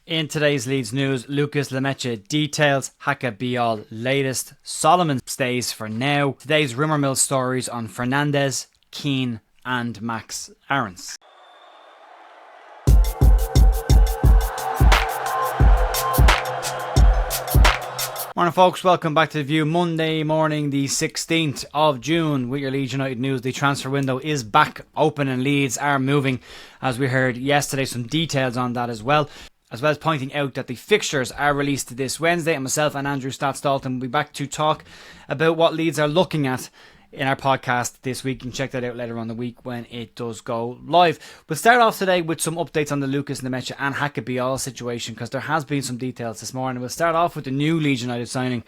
In today's Leeds news, Nmecha details, Haka Bijol latest, Solomon stays for now. Today's Rumour Mill stories on Fernandez, Keane and Max Aarons. Morning folks, welcome back to The View. Monday morning the 16th of June with your Leeds United news. The transfer window is back open and Leeds are moving, as we heard yesterday. Some details on that as well as pointing out that the fixtures are released this Wednesday, and myself and Andrew Stats-Dalton will be back to talk about what Leeds are looking at in our podcast this week. And check that out later on the week when it does go live. We'll start off today with some updates on the Nmecha and Haka Bijol situation, because there has been some details this morning. We'll start off with the new Leeds United signing,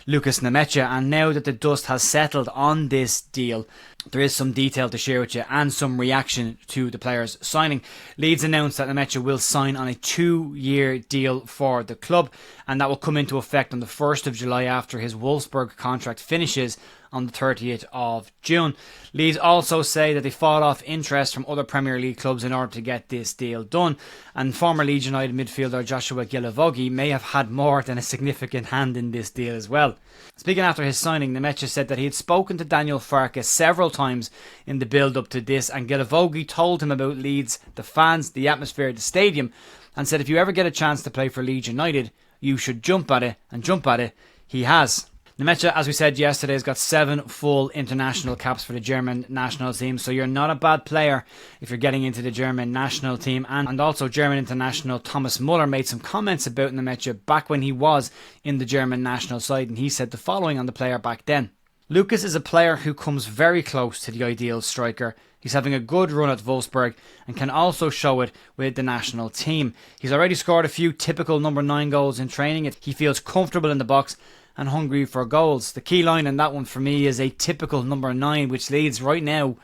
Nmecha, and now that the dust has settled on this deal, there is some detail to share with you and some reaction to the player's signing. Leeds announced that Nmecha will sign on a 2-year deal for the club, and that will come into effect on the 1st of July after his Wolfsburg contract finishes on the 30th of June. Leeds also say that they fought off interest from other Premier League clubs in order to get this deal done, and former Leeds United midfielder Joshua Gilavogi may have had more than a significant hand in this deal as well. Speaking after his signing, Nmecha said that he had spoken to Daniel Farkas several times in the build-up to this, and Gilavogi told him about Leeds, the fans, the atmosphere, the stadium, and said if you ever get a chance to play for Leeds United, you should jump at it, and jump at it he has. Nmecha, as we said yesterday, has got 7 full international caps for the German national team, so you're not a bad player if you're getting into the German national team. And also German international Thomas Muller made some comments about Nmecha back when he was in the German national side, and he said the following on the player back then. Lucas is a player who comes very close to the ideal striker. He's having a good run at Wolfsburg and can also show it with the national team. He's already scored a few typical number 9 goals in training. He feels comfortable in the box and hungry for goals. The key line in that one for me is a typical number 9, which Leeds right now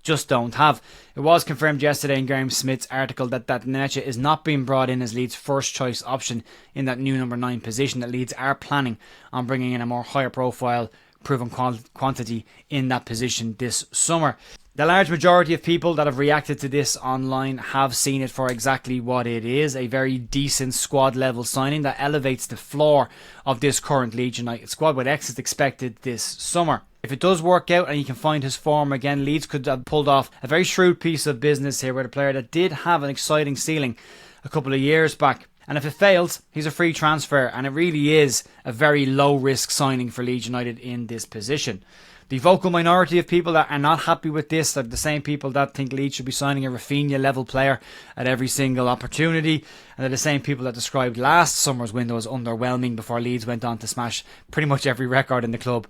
just don't have. It was confirmed yesterday in Graham Smith's article that Nmecha is not being brought in as Leeds' first choice option in that new number 9 position, that Leeds are planning on bringing in a more higher profile, proven quantity in that position this summer. The large majority of people that have reacted to this online have seen it for exactly what it is, a very decent squad level signing that elevates the floor of this current Leeds United squad, with exits expected this summer. If it does work out and he can find his form again, Leeds could have pulled off a very shrewd piece of business here with a player that did have an exciting ceiling a couple of years back. And if it fails, he's a free transfer, and it really is a very low risk signing for Leeds United in this position. The vocal minority of people that are not happy with this are the same people that think Leeds should be signing a Rafinha level player at every single opportunity, and they're the same people that described last summer's window as underwhelming before Leeds went on to smash pretty much every record in the club,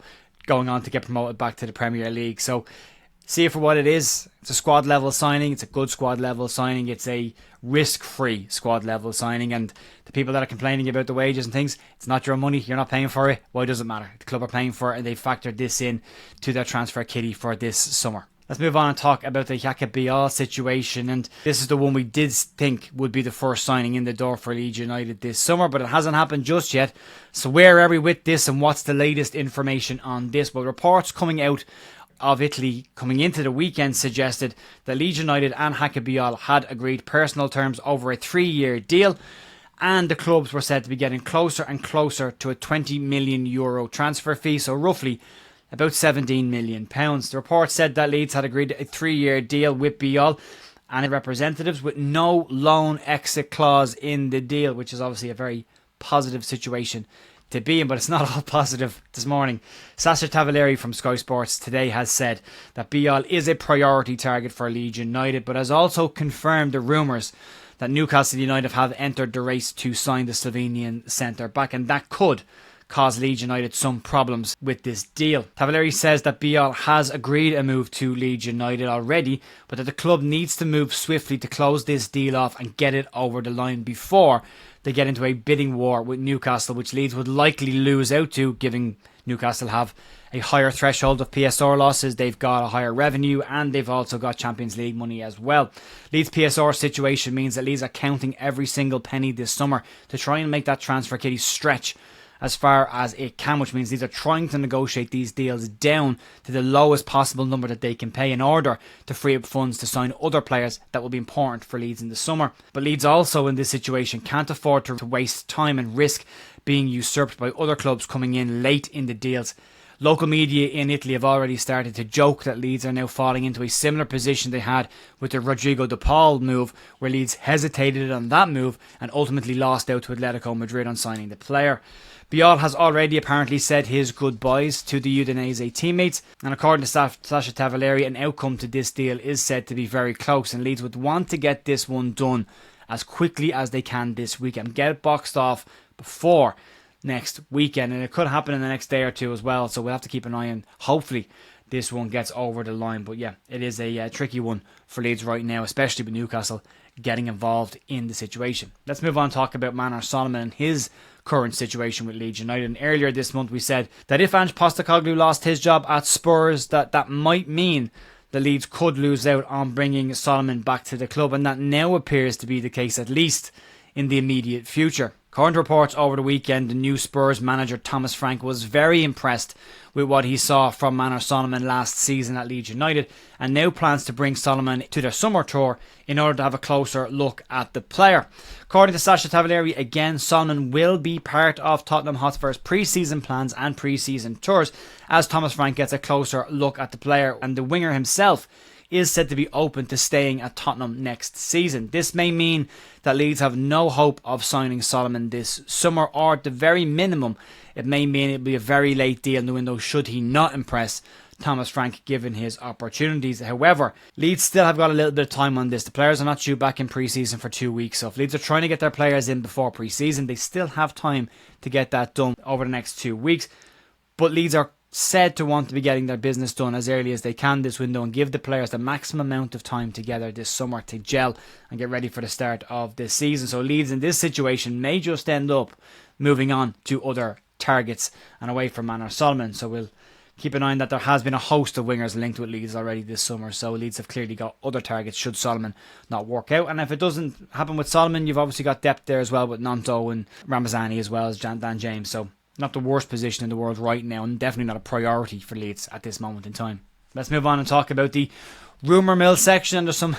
going on to get promoted back to the Premier League. So see it for what it is. It's a squad level signing. It's a good squad level signing. It's a risk-free squad level signing. And the people that are complaining about the wages and things, it's not your money. You're not paying for it. Why does it matter? The club are paying for it, and they factored this in to their transfer kitty for this summer. Let's move on and talk about the Haka Bijol situation, and this is the one we did think would be the first signing in the door for Leeds United this summer, but it hasn't happened just yet. So where are we with this, and what's the latest information on this? Well, reports coming out of Italy coming into the weekend suggested that Leeds United and Haka Bijol had agreed personal terms over a 3-year deal, and the clubs were said to be getting closer and closer to a €20 million transfer fee, so roughly about £17 million. The report said that Leeds had agreed a 3-year deal with Bijol and his representatives with no loan exit clause in the deal, which is obviously a very positive situation to be in, but it's not all positive this morning. Sasha Tavaleri from Sky Sports today has said that Bijol is a priority target for Leeds United, but has also confirmed the rumours that Newcastle United have entered the race to sign the Slovenian centre-back, and that could cause Leeds United some problems with this deal. Tavaleri says that Bijol has agreed a move to Leeds United already, but that the club needs to move swiftly to close this deal off and get it over the line before they get into a bidding war with Newcastle, which Leeds would likely lose out to, given Newcastle have a higher threshold of PSR losses, they've got a higher revenue, and they've also got Champions League money as well. Leeds' PSR situation means that Leeds are counting every single penny this summer to try and make that transfer kitty stretch as far as it can, which means Leeds are trying to negotiate these deals down to the lowest possible number that they can pay in order to free up funds to sign other players that will be important for Leeds in the summer. But Leeds also in this situation can't afford to waste time and risk being usurped by other clubs coming in late in the deals. Local media in Italy have already started to joke that Leeds are now falling into a similar position they had with the Rodrigo de Paul move, where Leeds hesitated on that move and ultimately lost out to Atletico Madrid on signing the player. Bijol has already apparently said his goodbyes to the Udinese teammates, and according to Sasha Tavaleri, an outcome to this deal is said to be very close, and Leeds would want to get this one done as quickly as they can this weekend. Get it boxed off before next weekend, and it could happen in the next day or two as well, so we'll have to keep an eye on. Hopefully this one gets over the line, but yeah, it is a tricky one for Leeds right now, especially with Newcastle getting involved in the situation. Let's move on and talk about Manor Solomon and his current situation with Leeds United. And earlier this month we said that if Ange Postecoglou lost his job at Spurs, that might mean the Leeds could lose out on bringing Solomon back to the club, and that now appears to be the case, at least in the immediate future. According to reports over the weekend, the new Spurs manager Thomas Frank was very impressed with what he saw from Manor Solomon last season at Leeds United, and now plans to bring Solomon to their summer tour in order to have a closer look at the player. According to Sasha Tavaleri, again, Solomon will be part of Tottenham Hotspur's pre-season plans and pre-season tours as Thomas Frank gets a closer look at the player, and the winger himself is said to be open to staying at Tottenham next season. This may mean that Leeds have no hope of signing Solomon this summer, or at the very minimum, it may mean it'll be a very late deal in the window should he not impress Thomas Frank given his opportunities. However, Leeds still have got a little bit of time on this. The players are not due back in pre-season for 2 weeks, so if Leeds are trying to get their players in before pre-season, they still have time to get that done over the next 2 weeks. But Leeds are said to want to be getting their business done as early as they can this window and give the players the maximum amount of time together this summer to gel and get ready for the start of this season. So Leeds in this situation may just end up moving on to other targets and away from Manor Solomon. So we'll keep an eye on that. There has been a host of wingers linked with Leeds already this summer, so Leeds have clearly got other targets should Solomon not work out. And if it doesn't happen with Solomon, you've obviously got depth there as well with Nonto and Ramazani as well as Dan James. So not the worst position in the world right now, and definitely not a priority for Leeds at this moment in time. Let's move on and talk about the Rumour Mill section. And there's some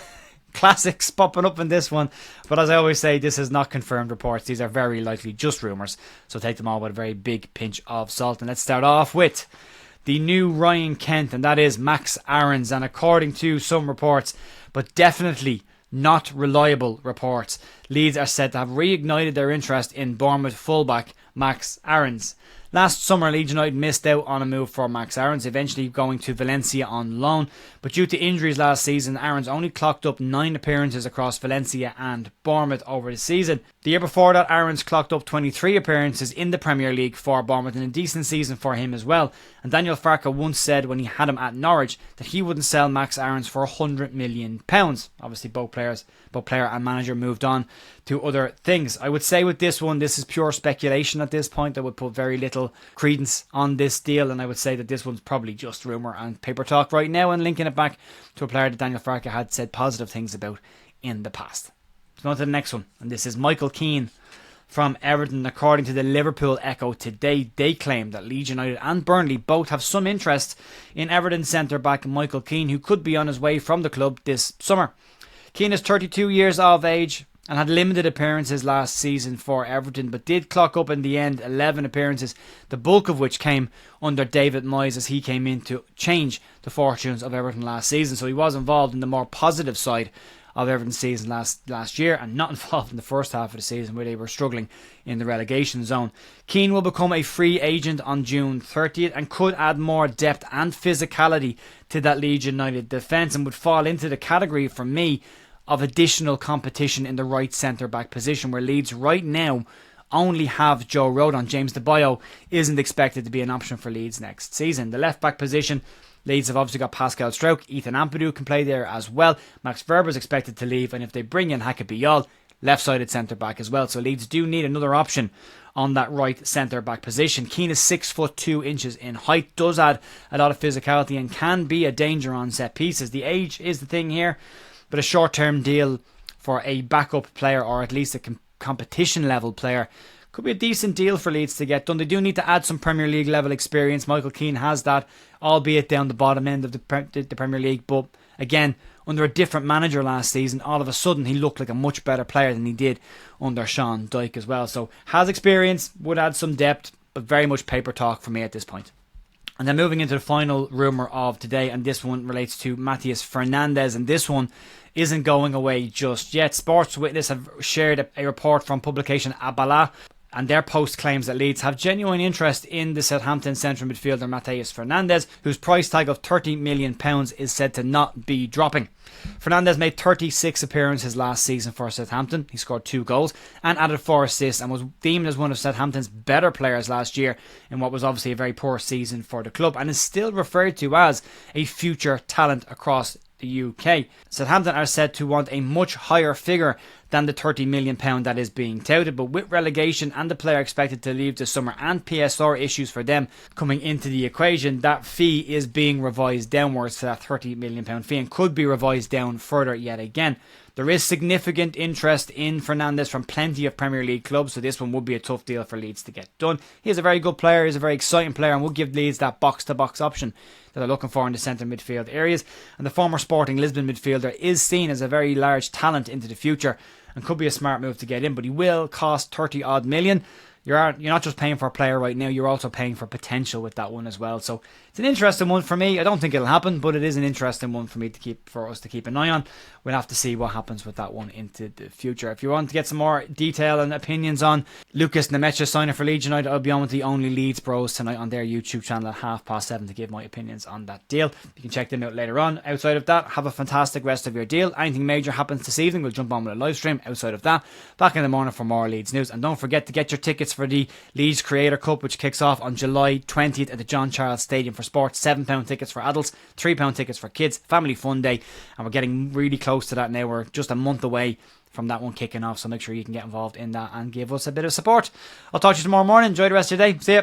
classics popping up in this one, but as I always say, this is not confirmed reports. These are very likely just rumours, so take them all with a very big pinch of salt. And let's start off with the new Ryan Kent, and that is Max Aarons. And according to some reports, but definitely not reliable reports, Leeds are said to have reignited their interest in Bournemouth fullback Max Aarons. Last summer, Leeds United missed out on a move for Max Aarons, eventually going to Valencia on loan. But due to injuries last season, Aarons only clocked up 9 appearances across Valencia and Bournemouth over the season. The year before that, Aarons clocked up 23 appearances in the Premier League for Bournemouth, and a decent season for him as well. And Daniel Farke once said when he had him at Norwich that he wouldn't sell Max Aarons for £100 million. Obviously, both player and manager moved on to other things. I would say with this one, this is pure speculation at this point. I would put very little credence on this deal, and I would say that this one's probably just rumour and paper talk right now, and linking it back to a player that Daniel Farke had said positive things about in the past. Let's go on to the next one, and this is Michael Keane from Everton. According to the Liverpool Echo today, they claim that Leeds United and Burnley both have some interest in Everton centre-back Michael Keane, who could be on his way from the club this summer. Keane is 32 years of age and had limited appearances last season for Everton, but did clock up in the end 11 appearances, the bulk of which came under David Moyes as he came in to change the fortunes of Everton last season. So he was involved in the more positive side of Everton's season last year, and not involved in the first half of the season where they were struggling in the relegation zone. Keane will become a free agent on June 30th and could add more depth and physicality to that Leeds United defence, and would fall into the category for me of additional competition in the right centre-back position, where Leeds right now only have Joe Rodon. James DeBio isn't expected to be an option for Leeds next season. The left-back position, Leeds have obviously got Pascal Struijk. Ethan Ampadu can play there as well. Max Verber is expected to leave, and if they bring in Haka Bijol, left-sided centre-back as well. So Leeds do need another option on that right centre-back position. Keane is 6'2" in height, does add a lot of physicality, and can be a danger on set pieces. The age is the thing here, but a short-term deal for a backup player, or at least a competition level player, Could be a decent deal for Leeds to get done. They do need to add some Premier League level experience. Michael Keane has that, albeit down the bottom end of the Premier League. But again, under a different manager last season, all of a sudden he looked like a much better player than he did under Sean Dyche as well. So has experience, would add some depth, but very much paper talk for me at this point. And then moving into the final rumour of today, and this one relates to Mateus Fernandez, and this one isn't going away just yet. Sports Witness have shared a report from publication Abala, and their post claims that Leeds have genuine interest in the Southampton central midfielder Mateus Fernandez, whose price tag of £30 million is said to not be dropping. Fernandez made 36 appearances last season for Southampton. He scored 2 goals and added 4 assists, and was deemed as one of Southampton's better players last year in what was obviously a very poor season for the club, and is still referred to as a future talent across the UK. Southampton are said to want a much higher figure than the £30 million that is being touted, but with relegation and the player expected to leave this summer and PSR issues for them coming into the equation, that fee is being revised downwards to that £30 million fee, and could be revised down further yet again. There is significant interest in Fernandez from plenty of Premier League clubs, so this one would be a tough deal for Leeds to get done. He is a very good player, he's a very exciting player, and will give Leeds that box-to-box option that they're looking for in the centre midfield areas. And the former Sporting Lisbon midfielder is seen as a very large talent into the future, and could be a smart move to get in, but he will cost 30 odd million. You're not just paying for a player right now, you're also paying for potential with that one as well. So it's an interesting one for me. I don't think it'll happen, but it is an interesting one for us to keep an eye on. We'll have to see what happens with that one into the future. If you want to get some more detail and opinions on Lucas Nmecha signing for Leeds United, I'll be on with the Only Leeds Bros tonight on their YouTube channel at 7:30 to give my opinions on that deal. You can check them out later on. Outside of that, have a fantastic rest of your deal. Anything major happens this evening, we'll jump on with a live stream. Outside of that, back in the morning for more Leeds news. And don't forget to get your tickets for the Leeds Creator Cup, which kicks off on July 20th at the John Charles Stadium for Sports. £7 tickets for adults, £3 tickets for kids. Family fun day, and we're getting really close to that now. We're just a month away from that one kicking off, so make sure you can get involved in that and give us a bit of support. I'll talk to you tomorrow morning. Enjoy the rest of your day. See ya.